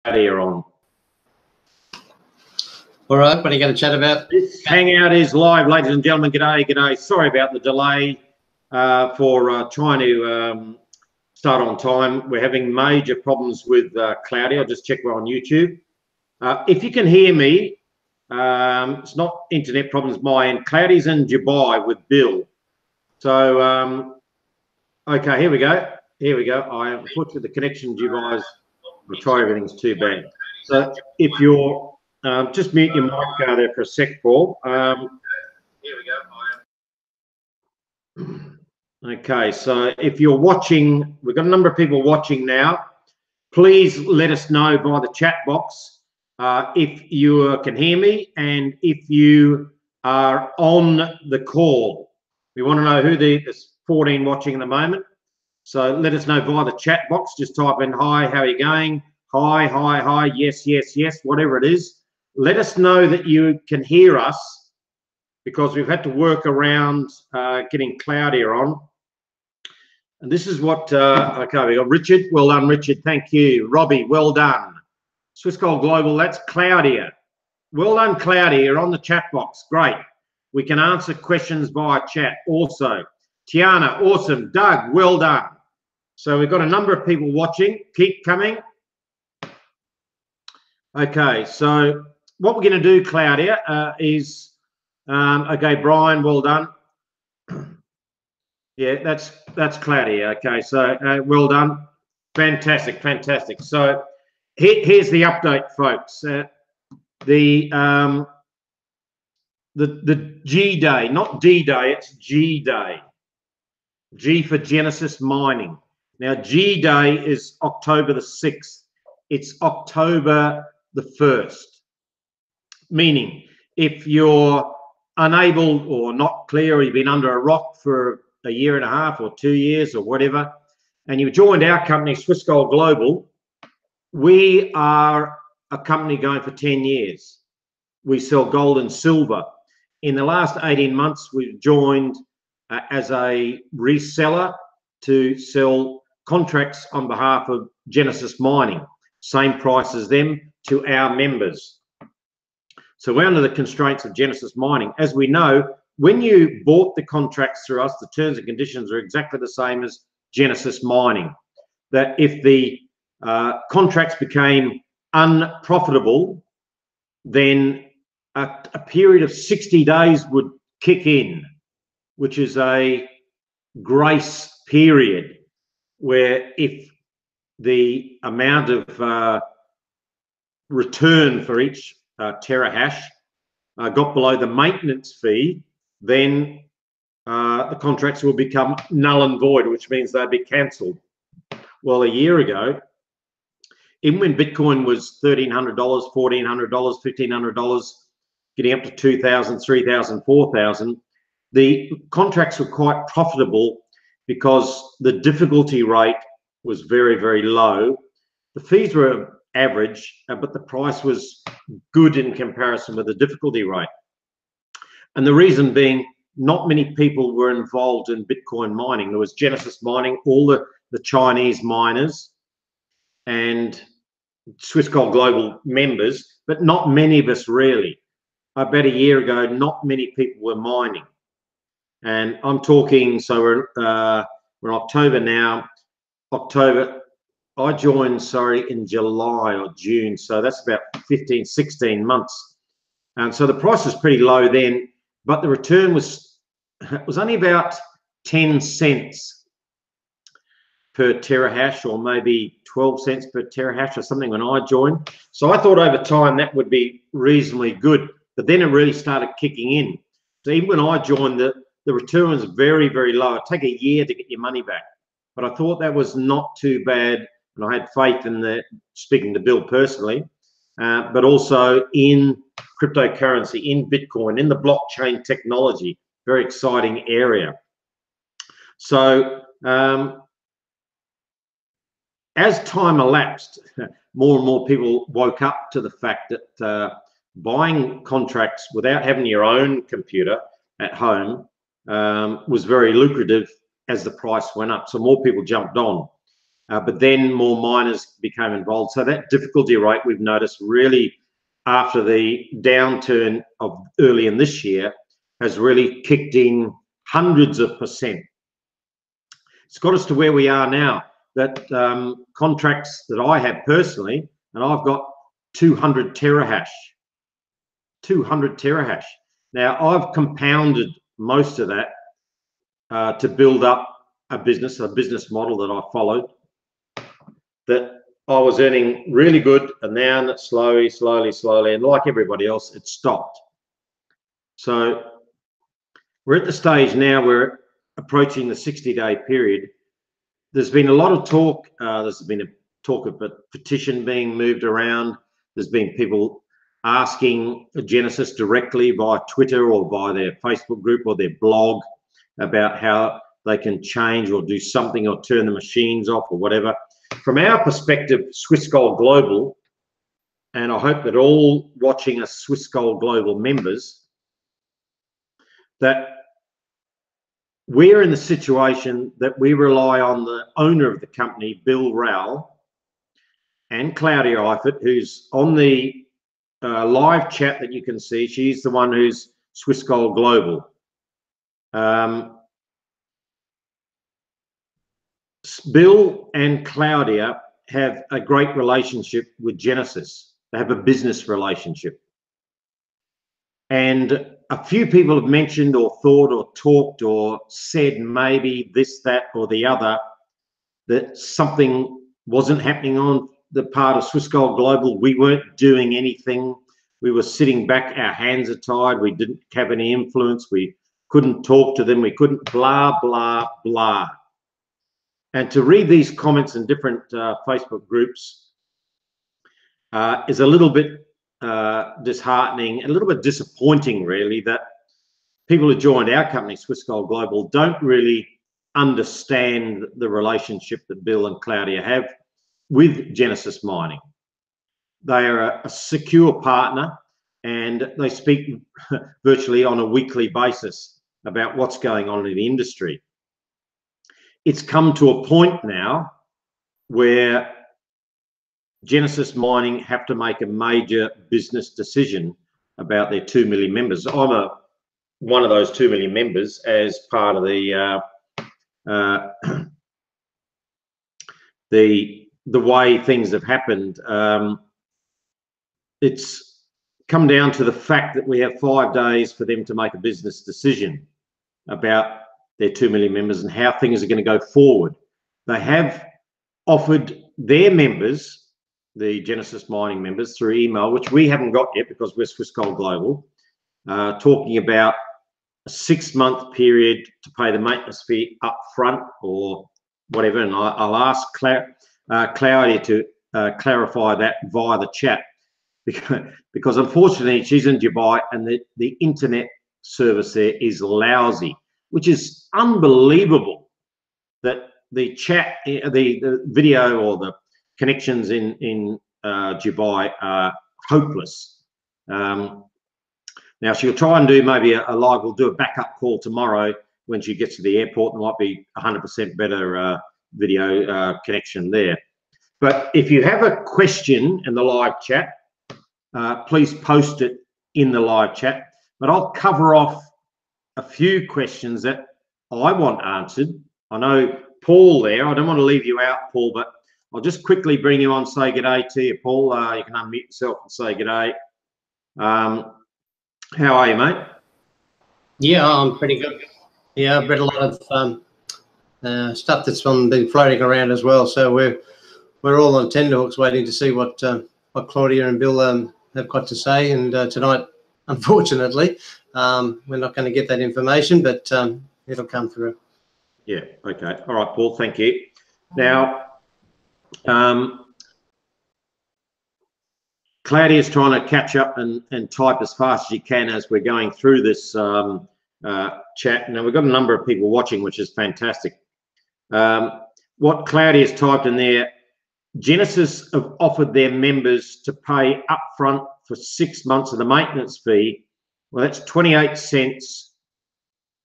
Claudia on. All right, what are you going to chat about? This hangout is live, ladies and gentlemen. G'day, g'day. Sorry about the delay for trying to start on time. We're having major problems with Claudia. I'll just check we're on YouTube. If you can hear me, it's not internet problems my end. Claudia's in Dubai with Bill. So, okay, here we go. Here we go. Unfortunately, the connection Dubai's, I'll try everything's too bad. So if you're, just mute your mic there for a sec, Paul. Here we go. Okay, so if you're watching, we've got a number of people watching now. Please let us know via the chat box if you can hear me and if you are on the call. We want to know who there's 14 watching at the moment. So let us know via the chat box. Just type in, hi, how are you going? Hi, hi, hi, yes, yes, yes, whatever it is. Let us know that you can hear us because we've had to work around getting Claudia on. And this is what, okay, we got Richard. Well done, Richard. Thank you. Robbie, well done. Swiss Gold Global, that's Claudia. Well done, Claudia. You're on the chat box. Great. We can answer questions via chat also. Tiana, awesome. Doug, well done. So we've got a number of people watching. Keep coming. Okay, so what we're going to do, Claudia, is, okay, Brian, well done. Yeah, that's Claudia. Okay, so well done. Fantastic, fantastic. So here's the update, folks. The G Day, not D Day, it's G Day. G for Genesis Mining. Now, G Day is October the 6th. It's October the 1st. Meaning, if you're unable or not clear, or you've been under a rock for a year and a half or 2 years or whatever, and you've joined our company, Swiss Gold Global, we are a company going for 10 years. We sell gold and silver. In the last 18 months, we've joined as a reseller to sell contracts on behalf of Genesis Mining, same price as them to our members. So we're under the constraints of Genesis Mining. As we know, when you bought the contracts through us, the terms and conditions are exactly the same as Genesis Mining. That if the contracts became unprofitable, then a period of 60 days would kick in, which is a grace period where if the amount of return for each terahash got below the maintenance fee, then the contracts will become null and void, which means they'd be cancelled. Well, a year ago, even when Bitcoin was $1,300, $1,400, $1,500, getting up to 2,000, 3,000, 4,000, the contracts were quite profitable because the difficulty rate was very, very low. The fees were average, but the price was good in comparison with the difficulty rate. And the reason being, not many people were involved in Bitcoin mining. There was Genesis Mining, all the Chinese miners and Swiss Gold Global members, but not many of us really. About a year ago, not many people were mining. And I'm talking, so we're in October now. October, I joined, sorry, in July or June, so that's about 15, 16 months. And so the price was pretty low then, but the return was only about 10 cents per terahash, or maybe 12 cents per terahash or something when I joined. So I thought over time that would be reasonably good, but then it really started kicking in. So even when I joined, the return was very, very low. It'd take a year to get your money back. But I thought that was not too bad, and I had faith in speaking to Bill personally, but also in cryptocurrency, in Bitcoin, in the blockchain technology. Very exciting area. So as time elapsed, more and more people woke up to the fact that buying contracts without having your own computer at home was very lucrative as the price went up. So more people jumped on. but then more miners became involved. So that difficulty rate we've noticed really after the downturn of early in this year has really kicked in hundreds of %. It's got us to where we are now, that contracts that I have personally, and I've got 200 terahash. 200 terahash. Now, I've compounded most of that to build up a business model that I followed, that I was earning really good, and now that slowly, and like everybody else, it stopped. So we're at the stage now where approaching the 60-day period. There's been a lot of talk. There's been a talk of a petition being moved around. There's been people asking Genesis directly via Twitter or via their Facebook group or their blog about how they can change or do something or turn the machines off or whatever. From our perspective, Swiss Gold Global, and I hope that all watching us Swiss Gold Global members, that we're in the situation that we rely on the owner of the company, Bill Rowell, and Claudia Eifert, who's on the live chat that you can see. She's the one who's Swiss Gold Global. Bill and Claudia have a great relationship with Genesis. They have a business relationship. And a few people have mentioned or thought or talked or said maybe this, that, or the other, that something wasn't happening on the part of Swiss Gold Global. We weren't doing anything. We were sitting back, our hands are tied. We didn't have any influence. We couldn't talk to them. We couldn't blah, blah, blah. And to read these comments in different Facebook groups is a little bit disheartening, a little bit disappointing, really, that people who joined our company, Swiss Gold Global, don't really understand the relationship that Bill and Claudia have with Genesis Mining. They are a secure partner, and they speak virtually on a weekly basis about what's going on in the industry. It's come to a point now where Genesis Mining have to make a major business decision about their 2 million members. I'm one of those 2 million members as part of the way things have happened. It's come down to the fact that we have 5 days for them to make a business decision about their 2 million members and how things are going to go forward. They have offered their members, the Genesis Mining members, through email, which we haven't got yet because we're Swiss Gold Global, talking about a 6-month period to pay the maintenance fee up front or whatever. And I'll ask Claudia to clarify that via the chat, because unfortunately she's in Dubai and the internet service there is lousy, which is unbelievable that the chat, the video or the connections in Dubai are hopeless. Now she'll try and do maybe a live, we'll do a backup call tomorrow when she gets to the airport. There might be 100% better video connection there. But if you have a question in the live chat, please post it in the live chat. But I'll cover off a few questions that I want answered. I know Paul there, I don't want to leave you out, Paul, but I'll just quickly bring you on, say good day to you, Paul. You can unmute yourself and say good day. How are you, mate? Yeah, I'm pretty good. Yeah, I've read a lot of stuff that's been floating around as well. So we're all on tenterhooks waiting to see what Claudia and Bill have got to say. And tonight, unfortunately, we're not going to get that information, but it'll come through. Yeah, okay. All right, Paul, thank you. Now, Claudia's trying to catch up and type as fast as she can as we're going through this chat. Now, we've got a number of people watching, which is fantastic. What Claudia's typed in there, Genesis have offered their members to pay upfront for 6 months of the maintenance fee. Well, that's 28 cents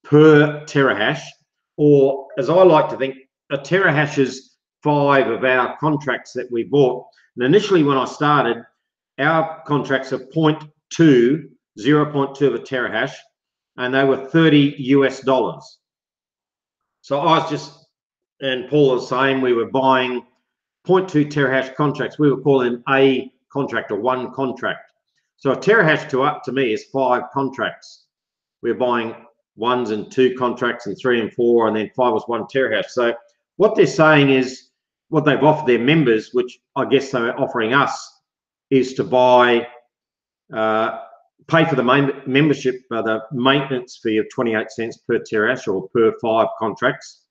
per terahash, or as I like to think, a terahash is 5 of our contracts that we bought. And initially when I started, our contracts are 0.2 of a terahash, and they were $30 US. So I was just, and Paul was saying, we were buying 0.2 terahash contracts. We were calling them a contract or one contract. So a terahash to me is 5 contracts. We're buying 1s and 2 contracts and 3 and 4, and then 5 was 1 terahash. So what they're saying is, what they've offered their members, which I guess they're offering us, is to buy, pay for the membership, the maintenance fee of 28 cents per terahash or per 5 contracts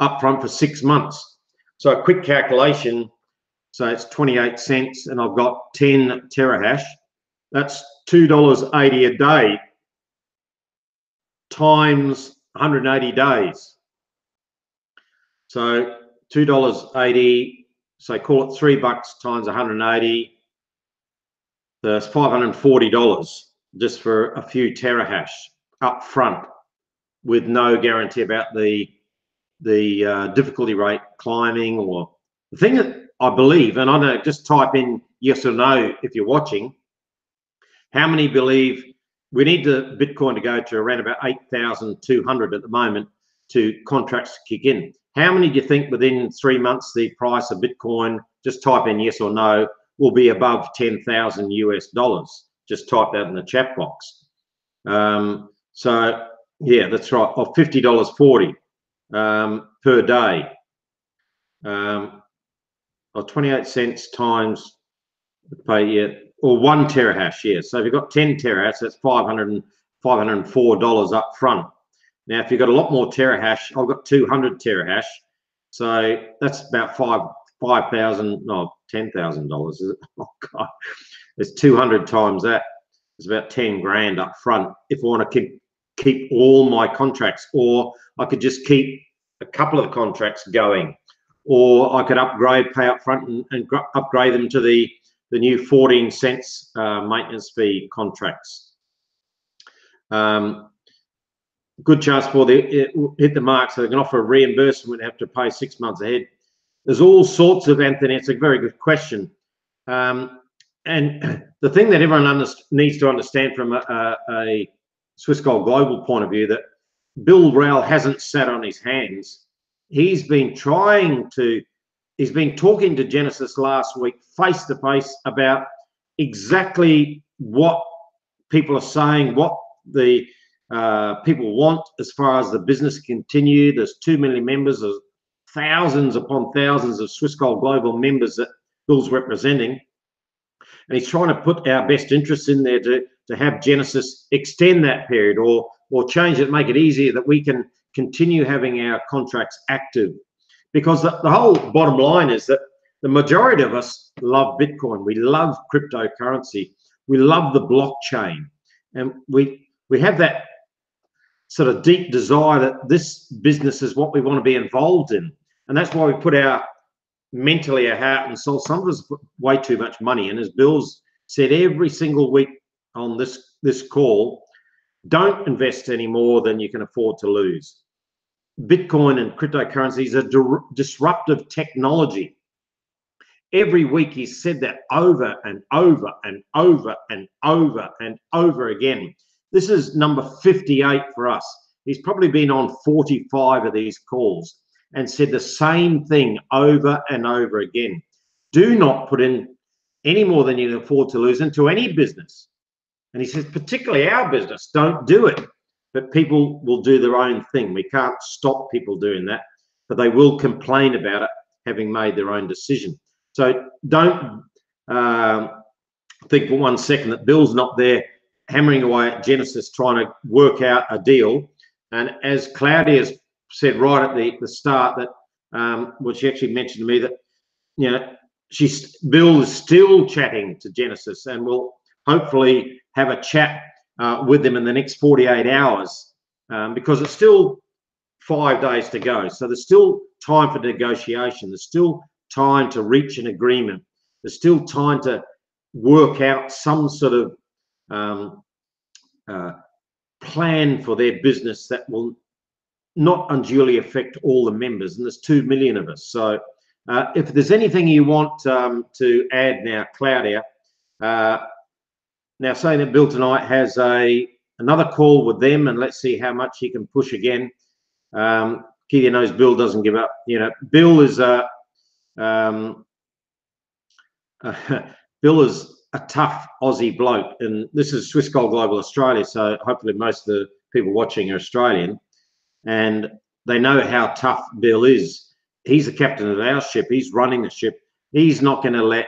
upfront for 6 months. So a quick calculation, so it's 28 cents and I've got 10 terahash. That's $2.80 a day times 180 days. So $2.80, so call it $3 times 180. That's $540 just for a few terahash up front, with no guarantee about the difficulty rate climbing. Or the thing that I believe, and I don't know, just type in yes or no if you're watching, how many believe we need the Bitcoin to go to around about 8,200 at the moment to contracts to kick in? How many do you think within 3 months the price of Bitcoin, just type in yes or no, will be above 10,000 US dollars? Just type that in the chat box. So yeah, that's right, or $50.40 per day, or 28 cents times, or 1 terahash, yeah. So if you've got 10 terahash, that's $504 up front. Now, if you've got a lot more terahash, I've got 200 terahash, so that's about $10,000, is it? Oh God, it's 200 times that. It's about 10 grand up front if I want to keep all my contracts, or I could just keep a couple of contracts going, or I could pay up front and upgrade them to the new 14 cents maintenance fee contracts. Good chance for it hit the mark, so they can offer a reimbursement and have to pay 6 months ahead. There's all sorts of, Anthony, it's a very good question. And the thing that everyone needs to understand from a Swiss Gold Global point of view, that Bill Rowell hasn't sat on his hands. He's been talking to Genesis last week face to face about exactly what people are saying, what the people want as far as the business continue. There's 2 million members, there's thousands upon thousands of Swiss Gold Global members that Bill's representing, and he's trying to put our best interests in there to have Genesis extend that period or change it, make it easier that we can continue having our contracts active. Because the whole bottom line is that the majority of us love Bitcoin, we love cryptocurrency, we love the blockchain, and we have that sort of deep desire that this business is what we want to be involved in, and that's why we put mentally our heart and soul. Some of us put way too much money, and as Bill's said every single week on this call, don't invest any more than you can afford to lose. Bitcoin and cryptocurrencies are disruptive technology. Every week he's said that over and over and over and over and over again. This is number 58 for us. He's probably been on 45 of these calls and said the same thing over and over again. Do not put in any more than you can afford to lose into any business. And he says, particularly our business, don't do it. But people will do their own thing. We can't stop people doing that, but they will complain about it, having made their own decision. So don't think for 1 second that Bill's not there hammering away at Genesis trying to work out a deal. And as Claudia said right at the start, that well, she actually mentioned to me that, you know, Bill is still chatting to Genesis, and will hopefully have a chat with them in the next 48 hours, because it's still 5 days to go. So there's still time for negotiation. There's still time to reach an agreement. There's still time to work out some sort of plan for their business that will not unduly affect all the members, and there's 2 million of us. So if there's anything you want to add now, Claudia, now saying that Bill tonight has another call with them, and let's see how much he can push again. Keithy knows Bill doesn't give up. You know, Bill is Bill is a tough Aussie bloke, and this is Swiss Gold Global Australia, so hopefully most of the people watching are Australian, and they know how tough Bill is. He's the captain of our ship. He's running the ship. He's not going to let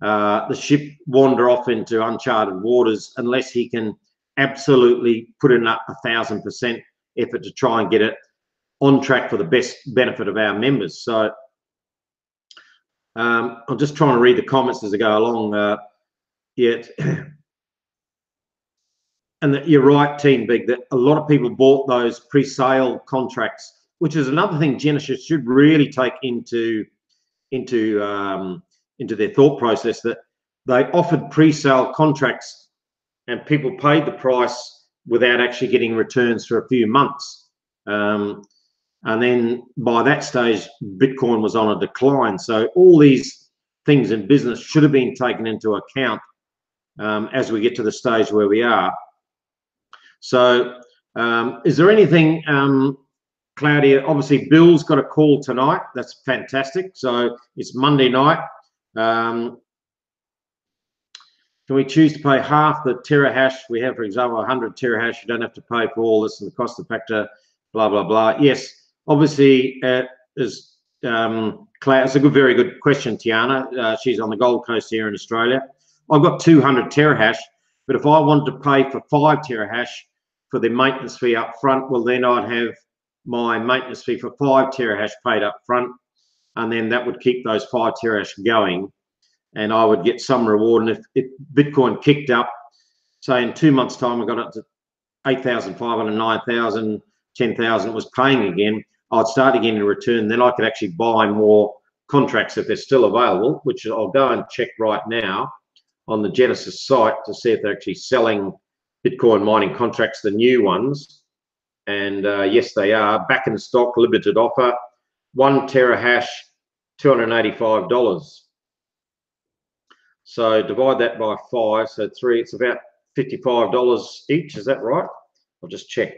the ship wander off into uncharted waters unless he can absolutely put in up 1,000% effort to try and get it on track for the best benefit of our members. So I'm just trying to read the comments as I go along. And you're right, Team Big, that a lot of people bought those pre-sale contracts, which is another thing Genesis should really take into their thought process, that they offered pre-sale contracts and people paid the price without actually getting returns for a few months. And then by that stage, Bitcoin was on a decline. So all these things in business should have been taken into account as we get to the stage where we are. So is there anything, Claudia, obviously Bill's got a call tonight. That's fantastic. So it's Monday night. Can we choose to pay half the terahash we have? For example, 100 terahash, you don't have to pay for all this and the cost factor, blah, blah, blah. Yes, obviously, it's a very good question, Tiana. She's on the Gold Coast here in Australia. I've got 200 terahash, but if I wanted to pay for 5 terahash for the maintenance fee up front, well, then I'd have my maintenance fee for 5 terahash paid up front, and then that would keep those 5 terahash going, and I would get some reward. And if Bitcoin kicked up, say in 2 months' time, I got up to 8,500, 9,000, 10,000, was paying again, I'd start again in return. Then I could actually buy more contracts if they're still available, which I'll go and check right now on the Genesis site to see if they're actually selling Bitcoin mining contracts, the new ones. And yes, they are back in stock, limited offer, 1 terahash, $285. So divide that by 5, so 3, it's about $55 each. Is that right? I'll just check.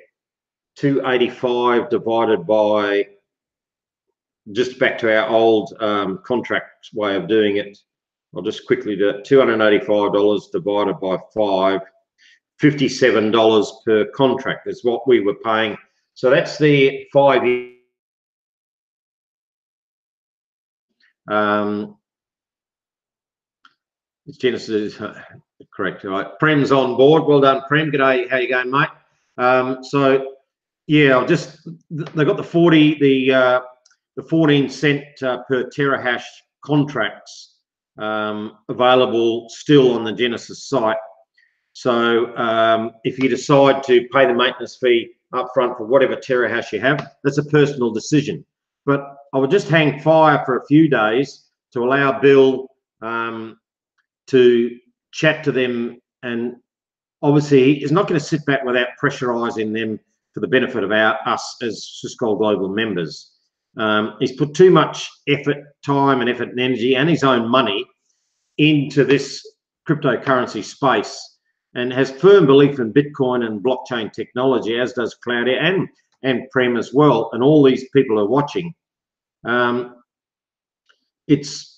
285 divided by, just back to our old contract way of doing it. I'll just quickly do it. $285 divided by 5, $57 per contract is what we were paying. So that's the 5-year. Genesis, correct. All right. Prem's on board. Well done, Prem. G'day. How you going, mate? So yeah, they've got the 14 cent per terahash contracts available still on the Genesis site. So if you decide to pay the maintenance fee up front for whatever terahash you have, that's a personal decision. But I would just hang fire for a few days to allow Bill to chat to them, and obviously he's not going to sit back without pressurising them for the benefit of us as Swiss Gold Global members. He's put too much effort, time and effort and energy and his own money into this cryptocurrency space, and has firm belief in Bitcoin and blockchain technology, as does Claudia and Prem as well, and all these people are watching.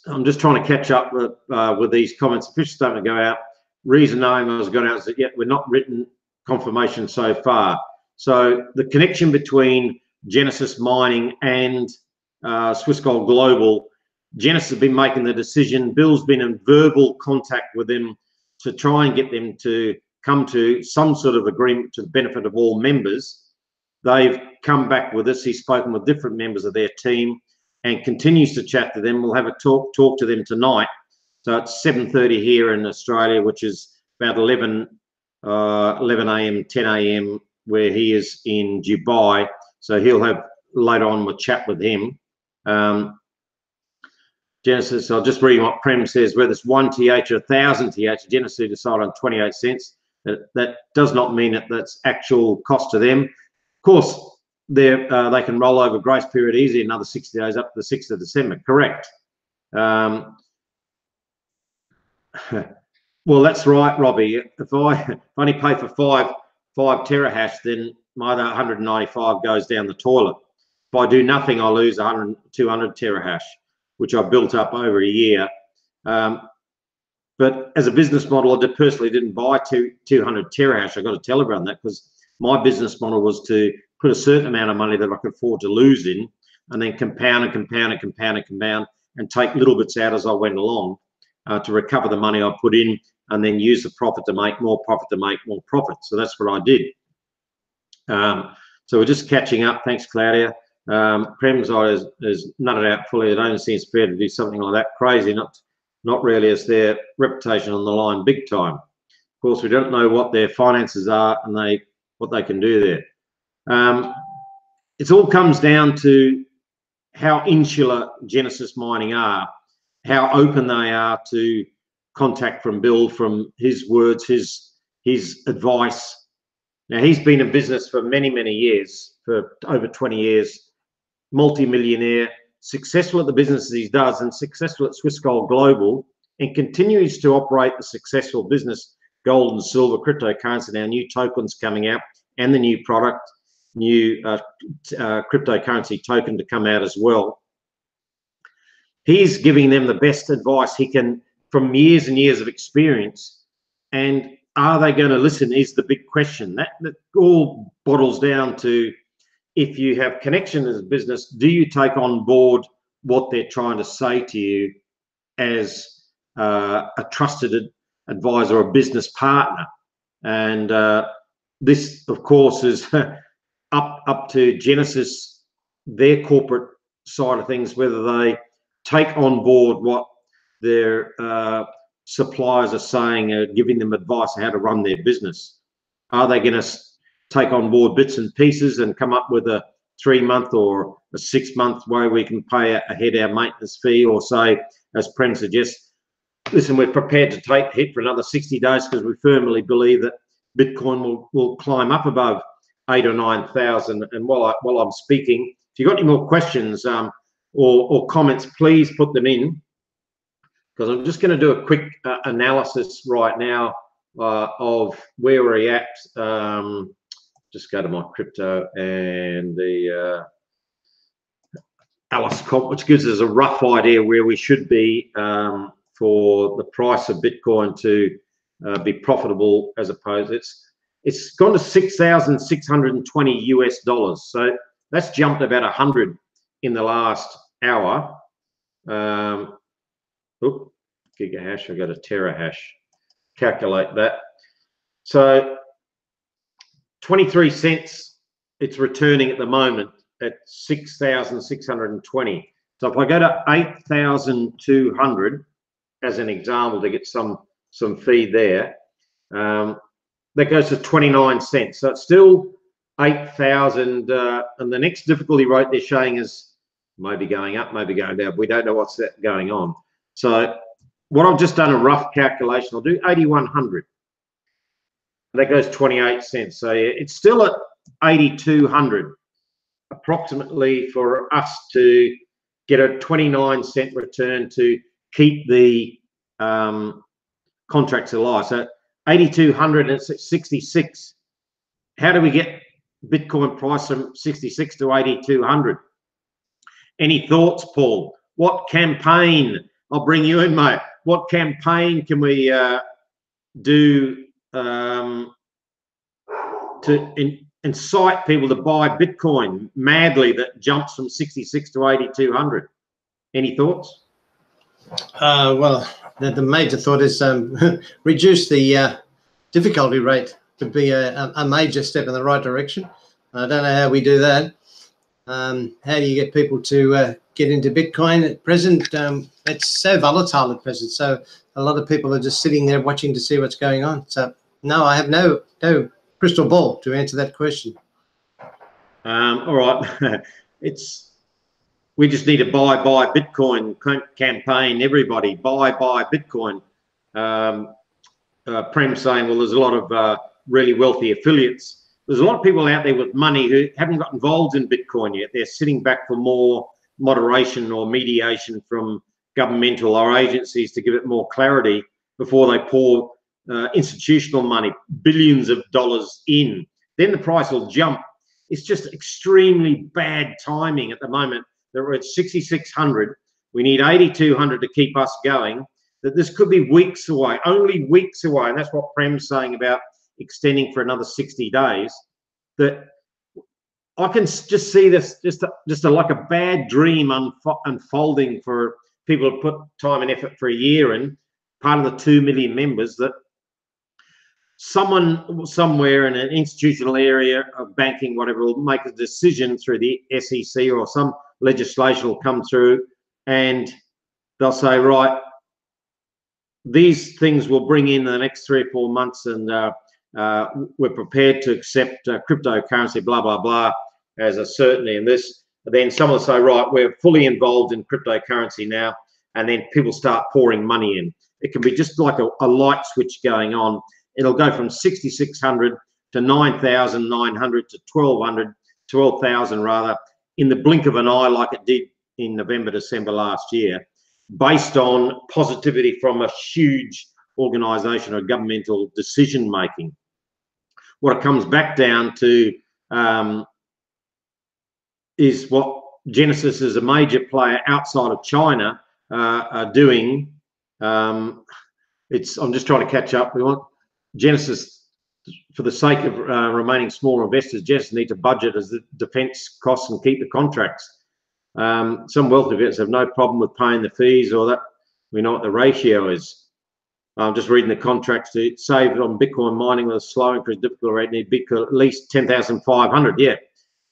I'm just trying to catch up with these comments. Official statement go out. Reason name has gone out is that yet we're not written confirmation so far. So the connection between Genesis Mining and Swiss Gold Global, Genesis has been making the decision. Bill's been in verbal contact with them to try and get them to come to some sort of agreement to the benefit of all members. They've come back with us. He's spoken with different members of their team and continues to chat to them. We'll have a talk to them tonight. So it's 7:30 here in Australia, which is about 11 a.m., 10 a.m. where he is in Dubai. So he'll have later on we'll chat with him. Genesis, I'll just read what Prem says, whether it's 1 TH or 1,000 TH, Genesis decided on 28 cents. That does not mean that that's actual cost to them. Of course, they can roll over grace period easy another 60 days up to the 6th of December. Correct. Well, that's right, Robbie. If I only pay for five terahash, then my other 195 goes down the toilet. If I do nothing, I lose 200 terahash, which I built up over a year. But as a business model, I personally didn't buy 200 terahash. I got to tell everyone that, because my business model was to put a certain amount of money that I could afford to lose in, and then compound and compound and compound and compound, and take little bits out as I went along to recover the money I put in, and then use the profit to make more profit to make more profit. So that's what I did. So we're just catching up. Thanks, Claudia. Prem's is nutted out fully. It only seems fair to do something like that. Crazy, not really, as their reputation on the line big time. Of course, we don't know what their finances are and what they can do there. It all comes down to how insular Genesis Mining are, how open they are to contact from Bill, from his words, his advice. Now, he's been in business for many, many years, for over 20 years, multi-millionaire, successful at the businesses he does, and successful at Swiss Gold Global, and continues to operate the successful business, gold and silver, cryptocurrency, now new tokens coming out, and the new product, new cryptocurrency token to come out as well. He's giving them the best advice he can from years and years of experience. And are they going to listen is the big question. That all bottles down to, if you have connection as a business, do you take on board what they're trying to say to you as a trusted advisor or business partner? And this, of course, is up to Genesis, their corporate side of things, whether they take on board what their suppliers are saying, giving them advice on how to run their business. Are they going to take on board bits and pieces and come up with a 3-month or a 6-month way we can pay ahead our maintenance fee, or say, as Prem suggests, listen, we're prepared to take the hit for another 60 days because we firmly believe that Bitcoin will climb up above 8,000 or 9,000. And while I'm speaking, if you've got any more questions or comments, please put them in, because I'm just going to do a quick analysis right now of where we're at. Just go to my crypto and the Alice comp, which gives us a rough idea where we should be for the price of Bitcoin to be profitable. As opposed, it's gone to $6,620 US. So that's jumped about 100 in the last hour. Gigahash, I've got a terahash. Calculate that. So 23 cents it's returning at the moment at 6,620. So if I go to 8,200 as an example to get some feed there, that goes to 29 cents. So it's still 8,000, and the next difficulty rate they're showing is maybe going up, maybe going down. We don't know what's going on. So what I've just done a rough calculation, I'll do 8,100. That goes 28 cents. So yeah, it's still at 8,200 approximately for us to get a 29-cent return to keep the contracts alive. So 8,200 and it's at 66. How do we get Bitcoin price from 66 to 8,200? Any thoughts, Paul? What campaign? I'll bring you in, mate. What campaign can we do to incite people to buy Bitcoin madly that jumps from 66 to 8,200? Any thoughts? Well, the major thought is reduce the difficulty rate. Would be a major step in the right direction. I don't know how we do that. How do you get people to get into Bitcoin at present? It's so volatile at present. So a lot of people are just sitting there watching to see what's going on. So no, I have no crystal ball to answer that question. All right. We just need a buy Bitcoin campaign. Everybody buy Bitcoin. Prem saying, well, there's a lot of really wealthy affiliates there's a lot of people out there with money who haven't got involved in Bitcoin yet. They're sitting back for more moderation or mediation from governmental or agencies to give it more clarity before they pour institutional money, billions of dollars in. Then the price will jump. It's just extremely bad timing at the moment that we're at 6,600. We need 8,200 to keep us going. That this could be weeks away, only weeks away. And that's what Prem's saying about extending for another 60 days. That I can just see this like a bad dream unfolding for people who put time and effort for a year and part of the 2 million members, that someone somewhere in an institutional area of banking, whatever, will make a decision through the SEC or some legislation will come through and they'll say, right, these things will bring in the next 3 or 4 months and we're prepared to accept cryptocurrency, blah, blah, blah, as a certainty. And this, then someone will say, right, we're fully involved in cryptocurrency now, and then people start pouring money in. It can be just like a light switch going on. It'll go from 6,600 to 9,900 to 1,200, 12,000 rather, in the blink of an eye, like it did in November, December last year, based on positivity from a huge organisation or governmental decision making. What it comes back down to is what Genesis, as a major player outside of China, are doing. I'm just trying to catch up. We want Genesis, for the sake of remaining small investors, Genesis need to budget as the defence costs and keep the contracts. Some wealthy investors have no problem with paying the fees, or that we know what the ratio is. I'm just reading the contracts to save on Bitcoin mining with a slow increase difficulty rate need Bitcoin at least 10,500. Yeah,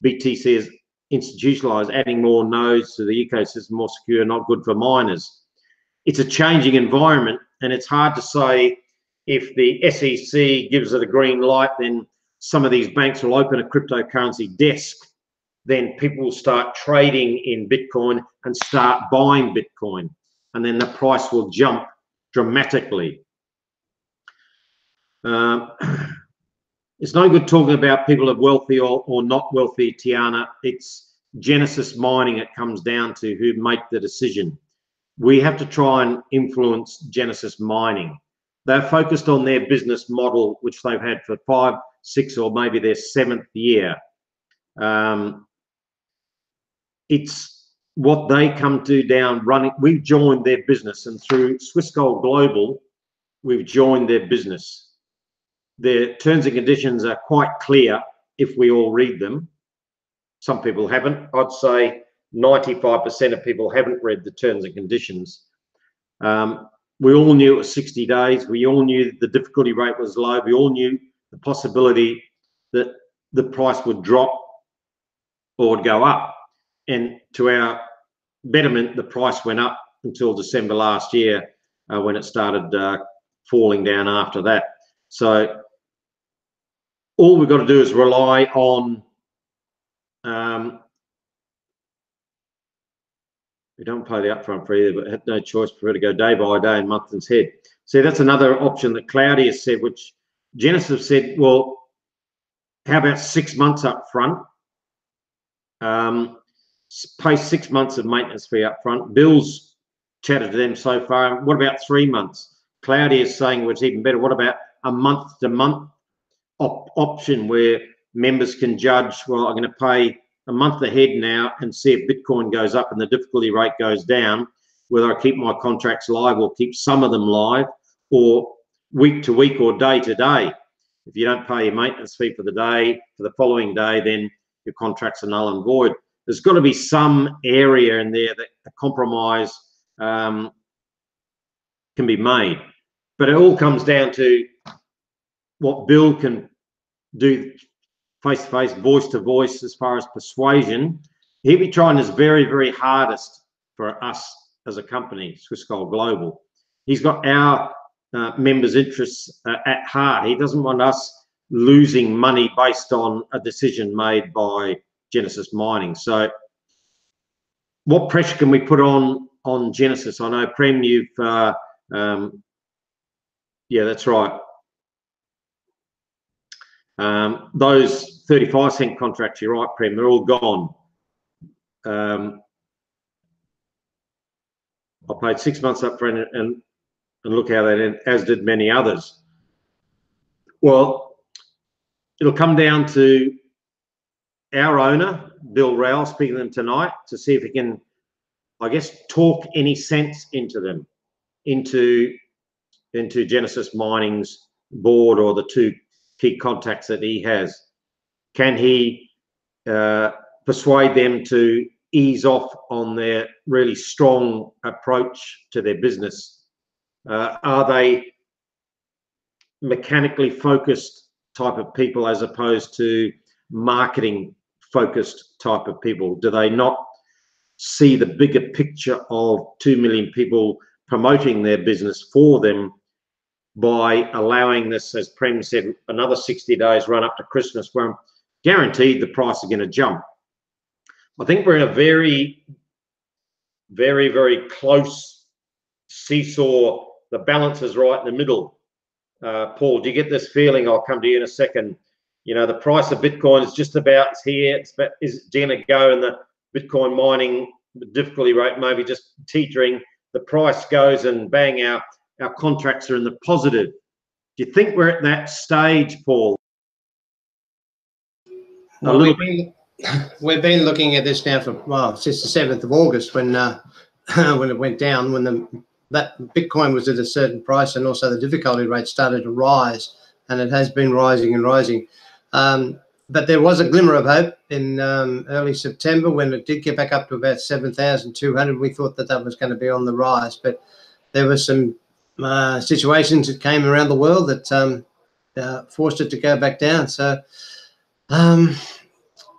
BTC is institutionalized, adding more nodes to the ecosystem, more secure, not good for miners. It's a changing environment, and it's hard to say if the SEC gives it a green light, then some of these banks will open a cryptocurrency desk. Then people will start trading in Bitcoin and start buying Bitcoin, and then the price will jump dramatically. It's no good talking about people are wealthy or not wealthy, Tiana. It's Genesis Mining it comes down to who make the decision. We have to try and influence Genesis Mining. They're focused on their business model, which they've had for 5, 6, or maybe their 7th year. It's what they come to down running. We've joined their business, and through Swiss Gold Global, we've joined their business. Their terms and conditions are quite clear if we all read them. Some people haven't. I'd say 95% of people haven't read the terms and conditions. We all knew it was 60 days. We all knew the difficulty rate was low. We all knew the possibility that the price would drop or would go up. And to our betterment, the price went up until December last year when it started falling down after that. So all we've got to do is rely on, we don't pay the upfront fee either, but had no choice, prefer to go day by day and month ahead. See, that's another option that Claudia said, which Genesis said, well, how about 6 months up front? Pay 6 months of maintenance fee up front. Bill's chatted to them so far. What about 3 months? Claudia is saying, well, it's even better. What about a month-to-month option where members can judge, well, I'm going to pay a month ahead now and see if Bitcoin goes up and the difficulty rate goes down, whether I keep my contracts live or keep some of them live, or week to week or day to day. If you don't pay your maintenance fee for the day, for the following day, then your contracts are null and void. There's got to be some area in there that a compromise can be made. But it all comes down to what Bill can do face-to-face, voice-to-voice as far as persuasion. He'll be trying his very, very hardest for us as a company, Swiss Gold Global. He's got our members' interests at heart. He doesn't want us losing money based on a decision made by Genesis Mining. So what pressure can we put on Genesis? I know, Prem, you've, yeah, that's right. Those 35-cent contracts, you're right, Prem, they're all gone. I paid 6 months up front, and look how that ended, as did many others. Well, it'll come down to our owner, Bill Rowell, speaking to them tonight to see if he can, I guess, talk any sense into them, into Genesis Mining's board or the two key contacts that he has. Can he persuade them to ease off on their really strong approach to their business? Are they mechanically focused type of people as opposed to marketing focused type of people? Do they not see the bigger picture of 2 million people promoting their business for them by allowing this, as Prem said, another 60 days run up to Christmas, where I'm guaranteed the price is going to jump? I think we're in a very, very, very close seesaw. The balance is right in the middle. Paul, do you get this feeling? I'll come to you in a second. You know, the price of Bitcoin is just about here. Is going to go, and the Bitcoin mining difficulty rate maybe just teetering. The price goes, and bang, our contracts are in the positive. Do you think we're at that stage, Paul? Well, we've been looking at this now for, well, since the 7th of August when when it went down, when that Bitcoin was at a certain price, and also the difficulty rate started to rise, and it has been rising and rising. But there was a glimmer of hope in early September when it did get back up to about 7,200. We thought that was going to be on the rise, but there were some situations that came around the world that forced it to go back down. So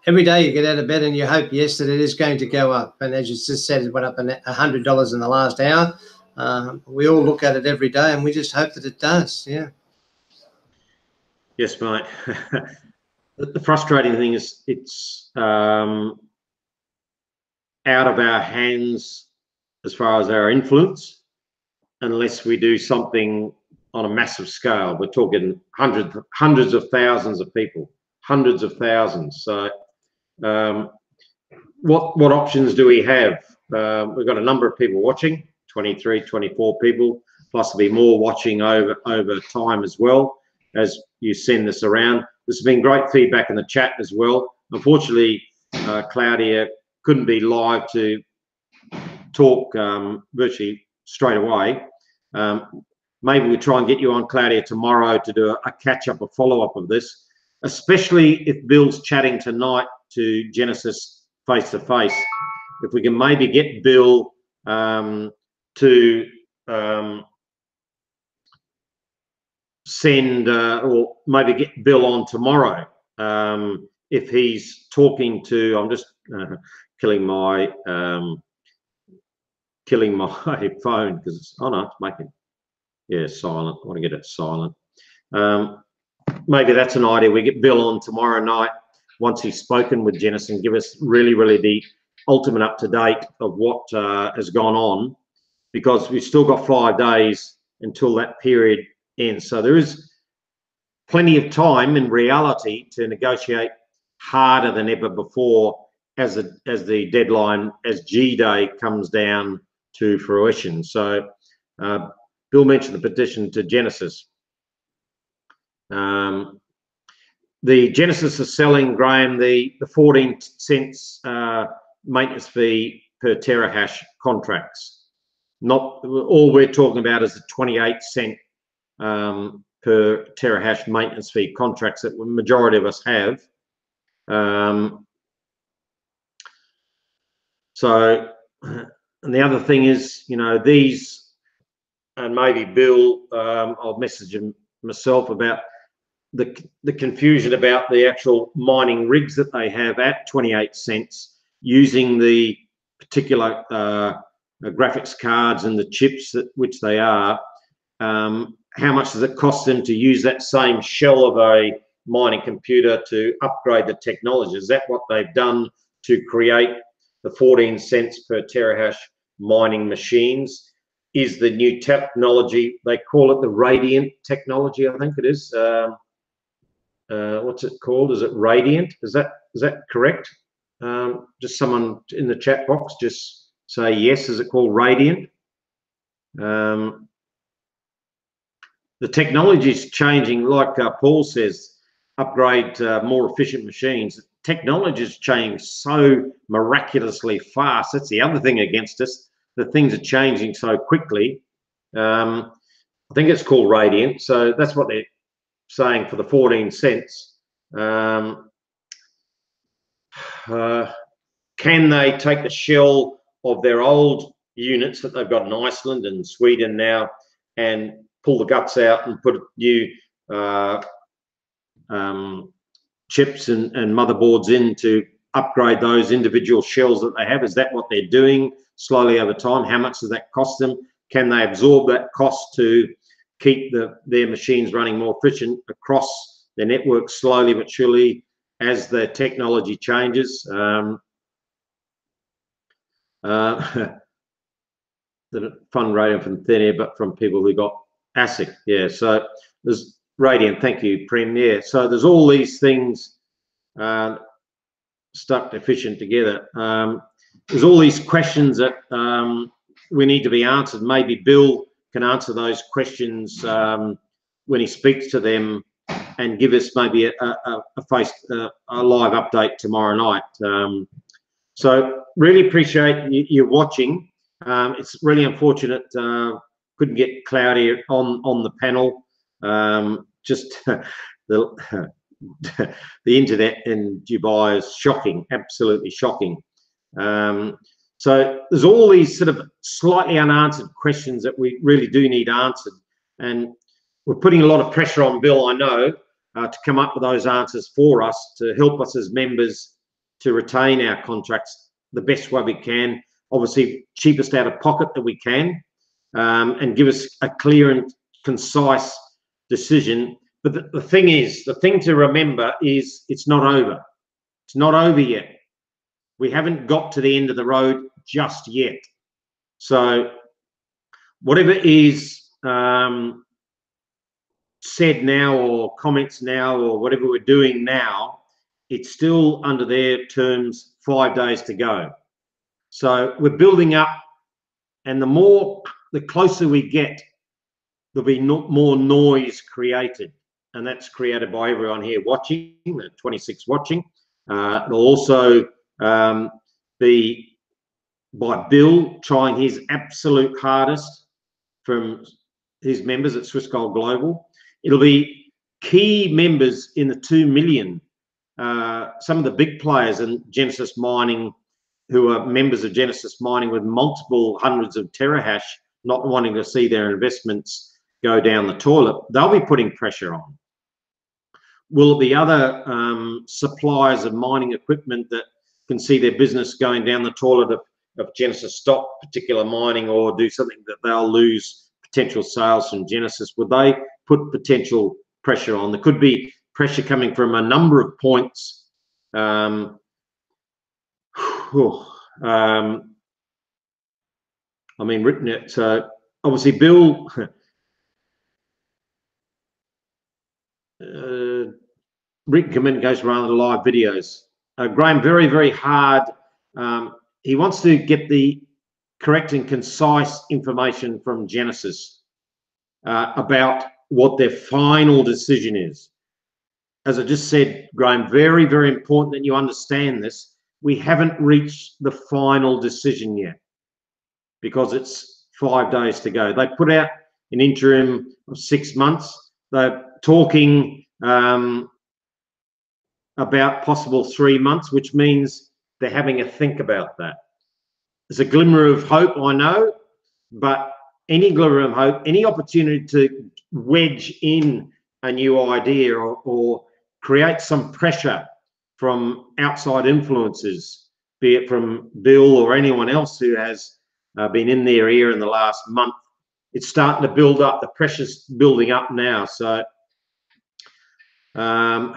every day you get out of bed and you hope, yes, that it is going to go up. And as you just said, it went up $100 in the last hour. We all look at it every day, and we just hope that it does. Yeah. Yes, mate. The frustrating thing is it's out of our hands as far as our influence, unless we do something on a massive scale. We're talking hundreds of thousands of people, hundreds of thousands. So what options do we have? We've got a number of people watching, 23, 24 people, plus there'll be more watching over time as well as you send this around. There's been great feedback in the chat as well. Unfortunately, Claudia couldn't be live to talk virtually straight away. Maybe we try and get you on, Claudia, tomorrow to do a catch-up, a follow-up of this, especially if Bill's chatting tonight to Genesis face-to-face. If we can maybe get Bill to send or maybe get Bill on tomorrow if he's talking to, I'm just killing my phone because it's, oh no, it's making, yeah, silent. I want to get it silent. Maybe that's an idea. We get Bill on tomorrow night once he's spoken with Genesis and give us really the ultimate up to date of what has gone on, because we've still got 5 days until that period ends. So there is plenty of time in reality to negotiate harder than ever before as the deadline, as G-Day comes down to fruition. So Bill mentioned the petition to Genesis. The Genesis is selling, Graham, the 14 cents maintenance fee per terahash contracts. Not all we're talking about is the 28 cent per terahash maintenance fee contracts that the majority of us have. So, and the other thing is, you know, these, and maybe Bill, I'll message him myself about the confusion about the actual mining rigs that they have at 28 cents using the particular graphics cards and the chips which they are. How much does it cost them to use that same shell of a mining computer to upgrade the technology? Is that what they've done to create the 14 cents per terahash mining machines? Is the new technology, they call it the Radiant technology, I think it is. what's it called? Is it Radiant? Is that correct? Just someone in the chat box, just say yes. Is it called Radiant? The technology is changing, like Paul says, upgrade more efficient machines. Technology has changed so miraculously fast. That's the other thing against us. The things are changing so quickly. I think it's called Radiant. So that's what they're saying for the 14 cents. Can they take the shell of their old units that they've got in Iceland and Sweden now and pull the guts out and put new chips and motherboards in to upgrade those individual shells that they have? Is that what they're doing slowly over time? How much does that cost them? Can they absorb that cost to keep their machines running more efficient across their network slowly but surely as the technology changes? The fun rating from thin air, but from people who got ASIC. Yeah, so there's Radiant. Thank you, Prem. Yeah, so there's all these things stuck efficient together. There's all these questions that we need to be answered. Maybe Bill can answer those questions when he speaks to them and give us maybe a live update tomorrow night. So really appreciate you watching. It's really unfortunate couldn't get Claudia on the panel. Just the internet in Dubai is shocking, absolutely shocking. So there's all these sort of slightly unanswered questions that we really do need answered, and we're putting a lot of pressure on Bill, I know, to come up with those answers for us, to help us as members to retain our contracts the best way we can, obviously cheapest out of pocket that we can, and give us a clear and concise decision. But the thing is, the thing to remember is it's not over. It's not over yet. We haven't got to the end of the road just yet. So whatever is said now or comments now or whatever we're doing now, it's still under their terms 5 days to go. So we're building up, and the closer we get, there'll be more noise created, and that's created by everyone here watching, the 26 watching. It'll also be by Bill trying his absolute hardest from his members at Swiss Gold Global. It'll be key members in the 2 million, some of the big players in Genesis Mining, who are members of Genesis Mining with multiple hundreds of terahash, not wanting to see their investments go down the toilet. They'll be putting pressure on. Will it be other suppliers of mining equipment that can see their business going down the toilet of Genesis stop particular mining or do something that they'll lose potential sales from Genesis? Would they put potential pressure on? There could be pressure coming from a number of points. I mean, written it. So obviously, Bill, written comment goes around the live videos. Graham, very, very hard. He wants to get the correct and concise information from Genesis about what their final decision is. As I just said, Graham, very, very important that you understand this. We haven't reached the final decision yet because it's 5 days to go. They put out an interim of 6 months. They're talking about possible 3 months, which means they're having a think about that. There's a glimmer of hope, I know, but any glimmer of hope, any opportunity to wedge in a new idea or create some pressure from outside influences, be it from Bill or anyone else who has been in their ear in the last month, it's starting to build up. The pressure's building up now. So I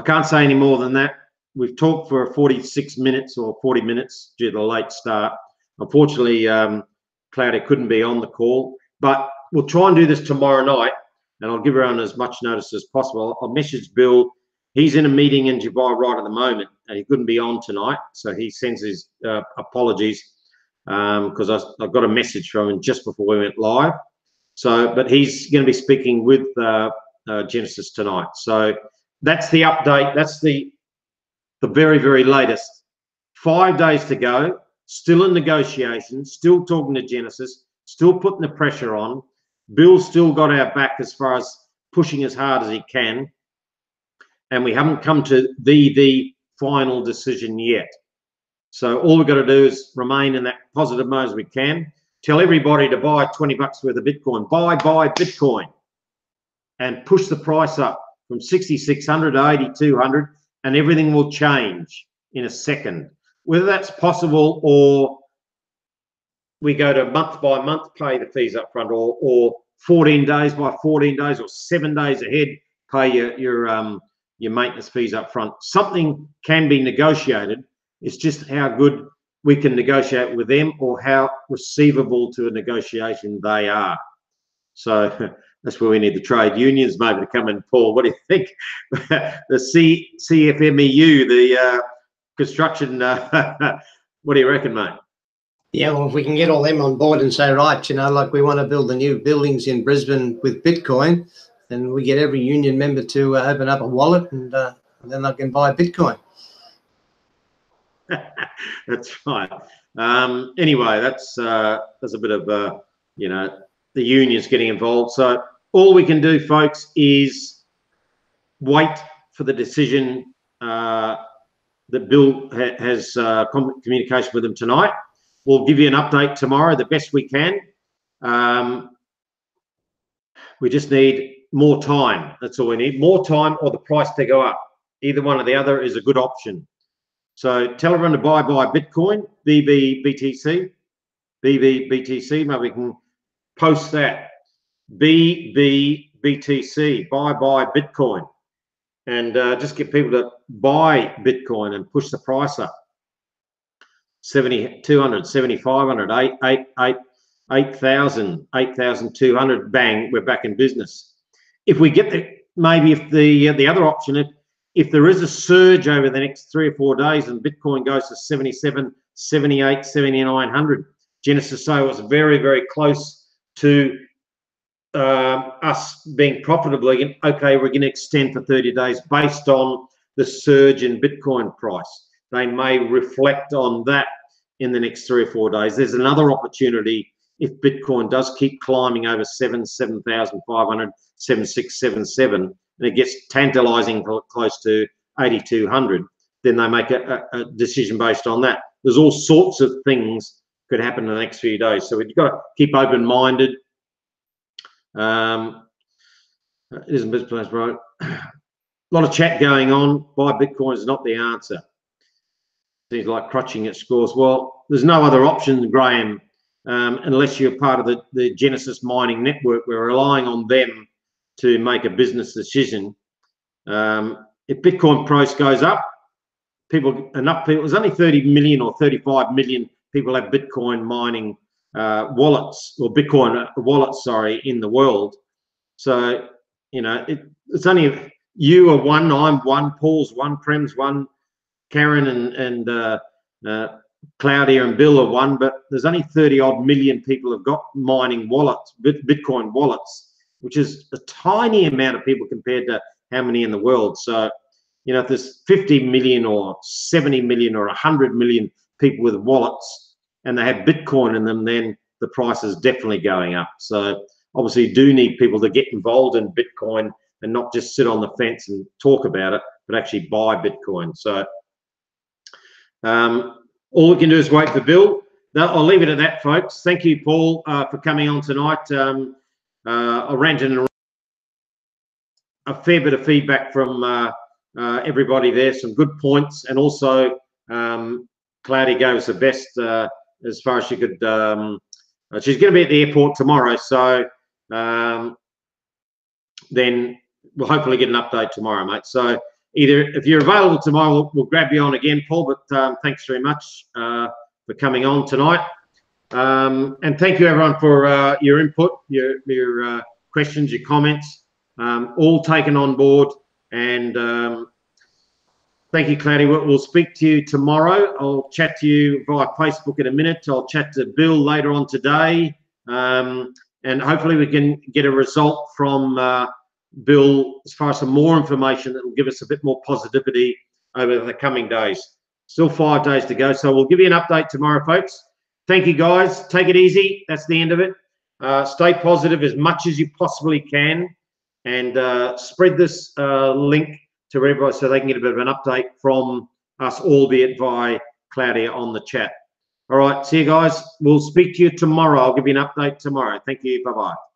can't say any more than that. We've talked for 46 minutes or 40 minutes due to the late start. Unfortunately, Claudia couldn't be on the call, but we'll try and do this tomorrow night. and I'll give everyone as much notice as possible. I'll message Bill. He's in a meeting in Dubai right at the moment, and he couldn't be on tonight, so he sends his apologies because I got a message from him just before we went live. So, but he's going to be speaking with Genesis tonight. So that's the update. That's the very, very latest. 5 days to go. Still in negotiations. Still talking to Genesis. Still putting the pressure on. Bill's still got our back as far as pushing as hard as he can. And we haven't come to the final decision yet. So all we've got to do is remain in that positive mode as we can. Tell everybody to buy 20 bucks worth of Bitcoin. Buy Bitcoin. And push the price up from 6,600 to 8,200, and everything will change in a second. Whether that's possible, or we go to month by month, pay the fees up front, or 14 days by 14 days, or 7 days ahead, pay your maintenance fees up front. Something can be negotiated. It's just how good we can negotiate with them, or how receivable to a negotiation they are. So that's where we need the trade unions maybe to come in. Paul, what do you think? The CFMEU, the construction, what do you reckon, mate? Yeah, well, if we can get all them on board and say, right, you know, like we want to build the new buildings in Brisbane with Bitcoin, then we get every union member to open up a wallet, and then they can buy Bitcoin. That's right. Anyway, that's a bit of, you know, the unions getting involved. So all we can do, folks, is wait for the decision that Bill has communication with them tonight. We'll give you an update tomorrow the best we can. We just need more time. That's all we need. More time, or the price to go up. Either one or the other is a good option. So tell everyone to buy Bitcoin, BBBTC. Maybe we can post that. BBBTC, buy Bitcoin. And just get people to buy Bitcoin and push the price up. 7,200, 7,500, 8,000, 8,200, bang, we're back in business. If we get maybe if the other option, if there is a surge over the next 3 or 4 days and Bitcoin goes to 77, 78, 7,900, Genesis say was very, very close to us being profitable again. Okay, we're going to extend for 30 days based on the surge in Bitcoin price. They may reflect on that in the next 3 or 4 days. There's another opportunity if Bitcoin does keep climbing over 7,500, 7,600, 7,700, and it gets tantalizing close to 8,200, then they make a decision based on that. There's all sorts of things could happen in the next few days. So we've got to keep open-minded. It isn't business, right? A lot of chat going on. Buy Bitcoin is not the answer. Seems like crutching at scores. Well, there's no other option, Graham, unless you're part of the Genesis mining network. We're relying on them to make a business decision. If Bitcoin price goes up, enough people, there's only 30 million or 35 million people have Bitcoin mining wallets, or Bitcoin wallets, sorry, in the world. So, you know, it's only you are one, I'm one, Paul's one, Prem's one, Karen and Claudia and Bill are one, but there's only 30 odd million people have got mining wallets, Bitcoin wallets, which is a tiny amount of people compared to how many in the world. So, you know, if there's 50 million or 70 million or 100 million people with wallets and they have Bitcoin in them, then the price is definitely going up. So obviously you do need people to get involved in Bitcoin and not just sit on the fence and talk about it, but actually buy Bitcoin. So all we can do is wait for Bill. I'll leave it at that, folks. Thank you, Paul, for coming on tonight. I ranted a fair bit of feedback from everybody there, some good points, and also Claudia gave us the best as far as she could. She's going to be at the airport tomorrow, so then we'll hopefully get an update tomorrow, mate. So either if you're available tomorrow, we'll grab you on again, Paul, but thanks very much for coming on tonight. And thank you, everyone, for your input, your questions, your comments. all taken on board. And thank you, Claudia. We'll speak to you tomorrow. I'll chat to you via Facebook in a minute. I'll chat to Bill later on today. And hopefully we can get a result from Bill as far as some more information that will give us a bit more positivity over the coming days. Still 5 days to go. So we'll give you an update tomorrow, folks. Thank you, guys. Take it easy. That's the end of it. Stay positive as much as you possibly can. And spread this link to everybody so they can get a bit of an update from us, albeit via Claudia on the chat. All right, see you guys. We'll speak to you tomorrow. I'll give you an update tomorrow. Thank you. Bye-bye.